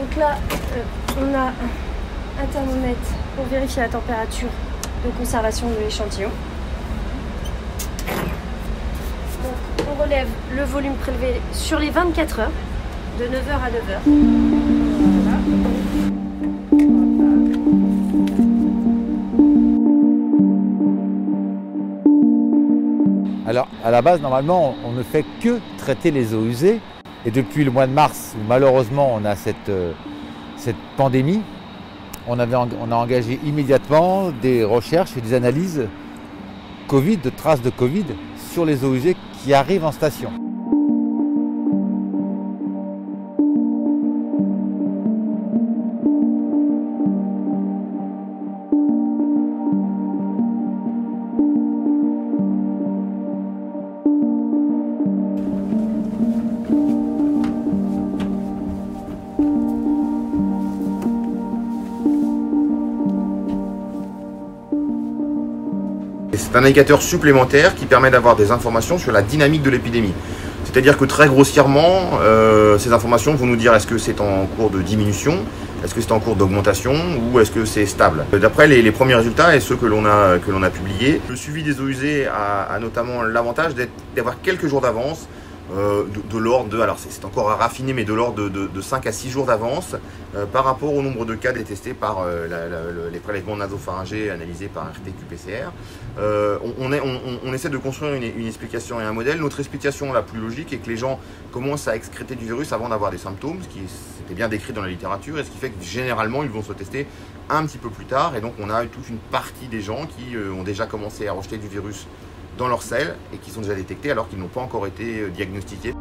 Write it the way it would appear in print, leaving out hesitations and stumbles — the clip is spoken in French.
Donc là, on a un thermomètre pour vérifier la température de conservation de l'échantillon. Donc on relève le volume prélevé sur les 24 heures, de 9h à 9h. Voilà. Alors, à la base, normalement, on ne fait que traiter les eaux usées. Et depuis le mois de mars, où malheureusement on a cette pandémie, on a engagé immédiatement des recherches et des analyses Covid, de traces de Covid sur les eaux usées qui arrivent en station. C'est un indicateur supplémentaire qui permet d'avoir des informations sur la dynamique de l'épidémie. C'est-à-dire que très grossièrement, ces informations vont nous dire est-ce que c'est en cours de diminution, est-ce que c'est en cours d'augmentation ou est-ce que c'est stable. D'après les premiers résultats et ceux que l'on a publiés, le suivi des eaux usées a notamment l'avantage d'avoir quelques jours d'avance, de l'ordre de, alors c'est encore à raffiner, mais de l'ordre de 5 à 6 jours d'avance par rapport au nombre de cas détestés par les prélèvements nasopharyngés analysés par RT-qPCR. On essaie de construire une explication et un modèle. Notre explication la plus logique est que les gens commencent à excréter du virus avant d'avoir des symptômes, ce qui était bien décrit dans la littérature, et ce qui fait que généralement ils vont se tester un petit peu plus tard, et donc on a toute une partie des gens qui ont déjà commencé à rejeter du virus dans leurs selles et qui sont déjà détectés alors qu'ils n'ont pas encore été diagnostiqués.